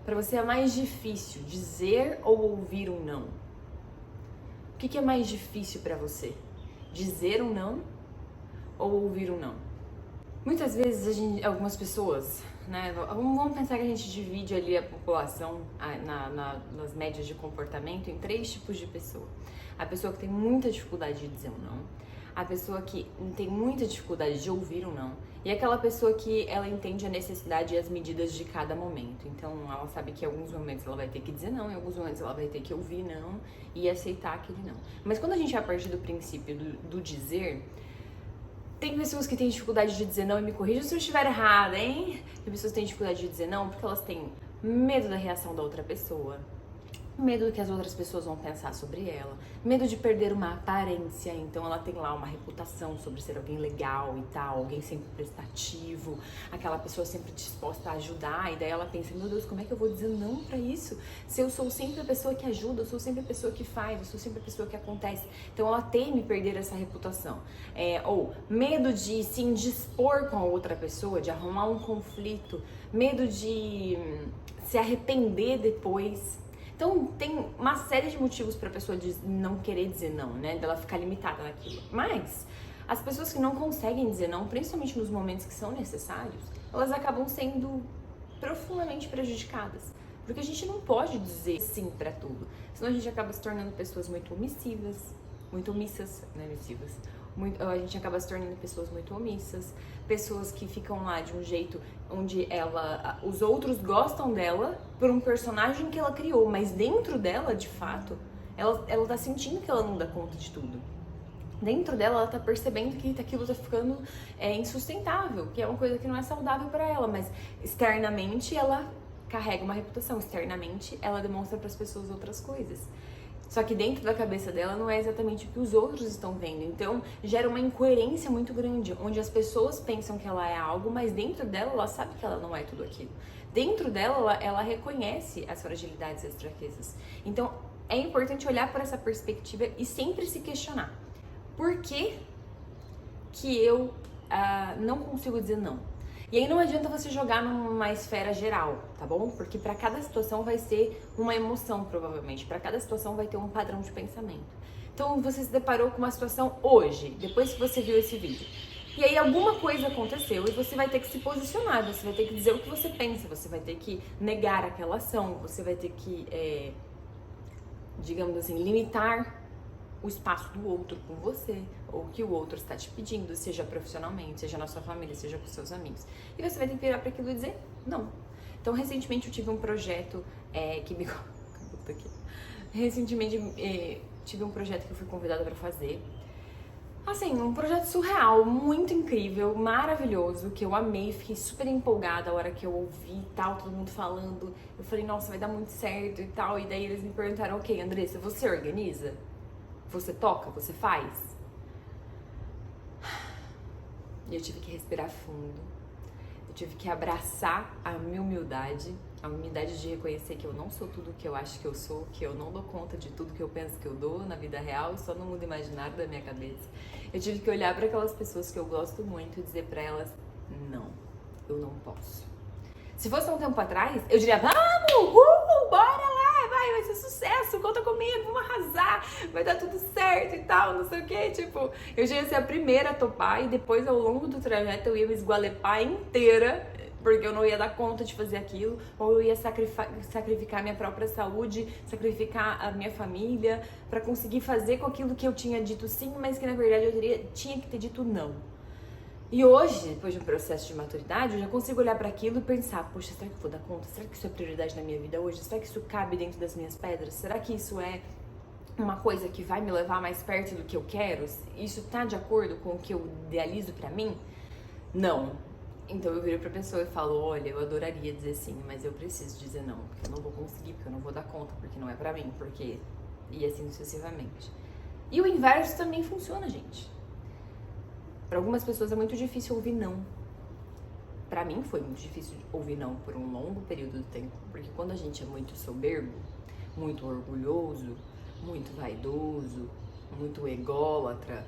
Pra você é mais difícil dizer ou ouvir um não? O que é mais difícil pra você? Dizer um não ou ouvir um não? Muitas vezes algumas pessoas, né? Vamos pensar que a gente divide ali a população nas médias de comportamento em 3 tipos de pessoa. A pessoa que tem muita dificuldade de dizer um não, a pessoa que tem muita dificuldade de ouvir um não, e aquela pessoa que ela entende a necessidade e as medidas de cada momento. Então ela sabe que em alguns momentos ela vai ter que dizer não, em alguns momentos ela vai ter que ouvir não e aceitar aquele não. Mas quando a gente vai partir do princípio do dizer, tem pessoas que têm dificuldade de dizer não, e me corrijam se eu estiver errada, hein? Tem pessoas que têm dificuldade de dizer não porque elas têm medo da reação da outra pessoa, medo do que as outras pessoas vão pensar sobre ela, medo de perder uma aparência, então ela tem lá uma reputação sobre ser alguém legal e tal, alguém sempre prestativo, aquela pessoa sempre disposta a ajudar, e daí ela pensa, meu Deus, como é que eu vou dizer não pra isso? Se eu sou sempre a pessoa que ajuda, eu sou sempre a pessoa que faz, eu sou sempre a pessoa que acontece. Então ela teme perder essa reputação. Ou medo de se indispor com a outra pessoa, de arrumar um conflito, medo de se arrepender depois. Então, tem uma série de motivos para a pessoa não querer dizer não, né? Dela ficar limitada naquilo. Mas, as pessoas que não conseguem dizer não, principalmente nos momentos que são necessários, elas acabam sendo profundamente prejudicadas. Porque a gente não pode dizer sim para tudo. Senão a gente acaba se tornando pessoas muito omissivas, muito omissas, né? A gente acaba se tornando pessoas muito omissas, pessoas que ficam lá de um jeito onde os outros gostam dela por um personagem que ela criou, mas dentro dela, de fato, ela tá sentindo que ela não dá conta de tudo. Dentro dela, ela tá percebendo que aquilo tá ficando insustentável, que é uma coisa que não é saudável para ela, mas externamente ela carrega uma reputação, externamente ela demonstra para as pessoas outras coisas. Só que dentro da cabeça dela não é exatamente o que os outros estão vendo. Então, gera uma incoerência muito grande, onde as pessoas pensam que ela é algo, mas dentro dela, ela sabe que ela não é tudo aquilo. Dentro dela, ela reconhece as fragilidades e as fraquezas. Então, é importante olhar por essa perspectiva e sempre se questionar. Por que eu não consigo dizer não? E aí não adianta você jogar numa esfera geral, tá bom? Porque para cada situação vai ser uma emoção, provavelmente. Para cada situação vai ter um padrão de pensamento. Então você se deparou com uma situação hoje, depois que você viu esse vídeo. E aí alguma coisa aconteceu e você vai ter que se posicionar, você vai ter que dizer o que você pensa, você vai ter que negar aquela ação, você vai ter que, digamos assim, limitar o espaço do outro com você, ou o que o outro está te pedindo, seja profissionalmente, seja na sua família, seja com seus amigos. E você vai ter que virar para aquilo e dizer não. Então, recentemente eu tive um projeto que me... Recentemente tive um projeto que eu fui convidada para fazer. Assim, um projeto surreal, muito incrível, maravilhoso, que eu amei, fiquei super empolgada a hora que eu ouvi e tal, todo mundo falando. Eu falei, nossa, vai dar muito certo e tal. E daí eles me perguntaram, ok, Andressa, você organiza? Você toca? Você faz? E eu tive que respirar fundo. Eu tive que abraçar a minha humildade, a humildade de reconhecer que eu não sou tudo o que eu acho que eu sou, que eu não dou conta de tudo que eu penso que eu dou na vida real, só no mundo imaginário da minha cabeça. Eu tive que olhar para aquelas pessoas que eu gosto muito e dizer para elas, não, eu não posso. Se fosse um tempo atrás, eu diria, vamos, bora lá, vai ser sucesso, conta comigo, vamos arrasar, vai dar tudo certo e tal, não sei o que, tipo, eu já ia ser a primeira a topar e depois ao longo do trajeto eu ia me esgualepar inteira, porque eu não ia dar conta de fazer aquilo, ou eu ia sacrificar minha própria saúde, sacrificar a minha família, pra conseguir fazer com aquilo que eu tinha dito sim, mas que na verdade eu tinha que ter dito não. E hoje, depois de um processo de maturidade, eu já consigo olhar para aquilo e pensar, poxa, será que eu vou dar conta? Será que isso é prioridade na minha vida hoje? Será que isso cabe dentro das minhas pedras? Será que isso é uma coisa que vai me levar mais perto do que eu quero? Isso tá de acordo com o que eu idealizo para mim? Não. Então eu viro pra pessoa e falo, olha, eu adoraria dizer sim, mas eu preciso dizer não, porque eu não vou conseguir, porque eu não vou dar conta, porque não é pra mim, porque... E assim sucessivamente. E o inverso também funciona, gente. Para algumas pessoas é muito difícil ouvir não. Para mim foi muito difícil ouvir não por um longo período de tempo, porque quando a gente é muito soberbo, muito orgulhoso, muito vaidoso, muito ególatra,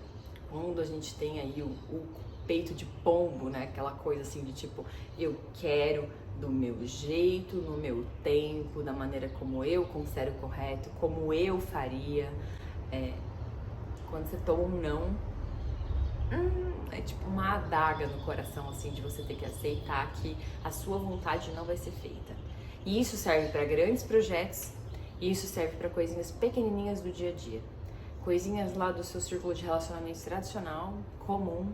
quando a gente tem aí o peito de pombo, né? Aquela coisa assim de tipo, eu quero do meu jeito, no meu tempo, da maneira como eu considero correto, como eu faria. Quando você toma um não, é tipo uma adaga no coração, assim, de você ter que aceitar que a sua vontade não vai ser feita. E isso serve para grandes projetos, e isso serve para coisinhas pequenininhas do dia a dia. Coisinhas lá do seu círculo de relacionamentos tradicional, comum,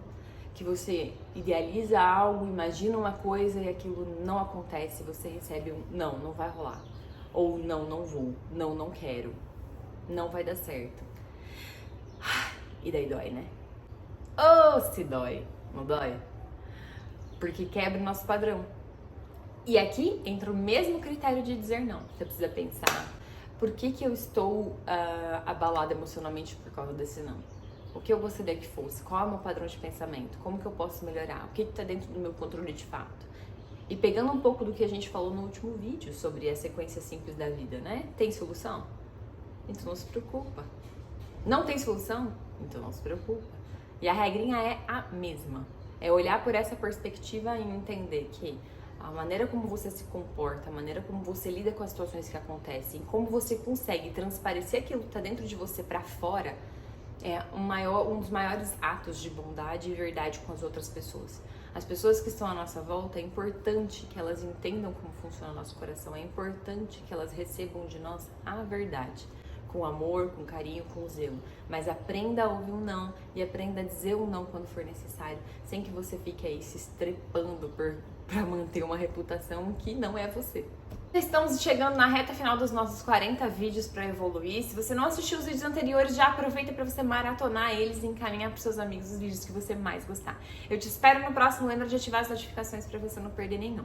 que você idealiza algo, imagina uma coisa e aquilo não acontece, você recebe um não, não vai rolar. Ou não, não vou, não, não quero, não vai dar certo. E daí dói, né? Oh, se dói, não dói? Porque quebra o nosso padrão. E aqui entra o mesmo critério de dizer não. Você precisa pensar, por que eu estou abalada emocionalmente por causa desse não? O que eu gostaria que fosse? Qual é o meu padrão de pensamento? Como que eu posso melhorar? O que está dentro do meu controle de fato? E pegando um pouco do que a gente falou no último vídeo sobre a sequência simples da vida, né? Tem solução? Então não se preocupa. Não tem solução? Então não se preocupa. E a regrinha é a mesma. É olhar por essa perspectiva e entender que a maneira como você se comporta, a maneira como você lida com as situações que acontecem, como você consegue transparecer aquilo que está dentro de você para fora, é um dos maiores atos de bondade e verdade com as outras pessoas. As pessoas que estão à nossa volta, é importante que elas entendam como funciona o nosso coração, é importante que elas recebam de nós a verdade, com amor, com carinho, com zelo. Mas aprenda a ouvir um não e aprenda a dizer um não quando for necessário, sem que você fique aí se estrepando para manter uma reputação que não é você. Estamos chegando na reta final dos nossos 40 vídeos para evoluir. Se você não assistiu os vídeos anteriores, já aproveita para você maratonar eles e encaminhar para seus amigos os vídeos que você mais gostar. Eu te espero no próximo. Lembra de ativar as notificações para você não perder nenhum.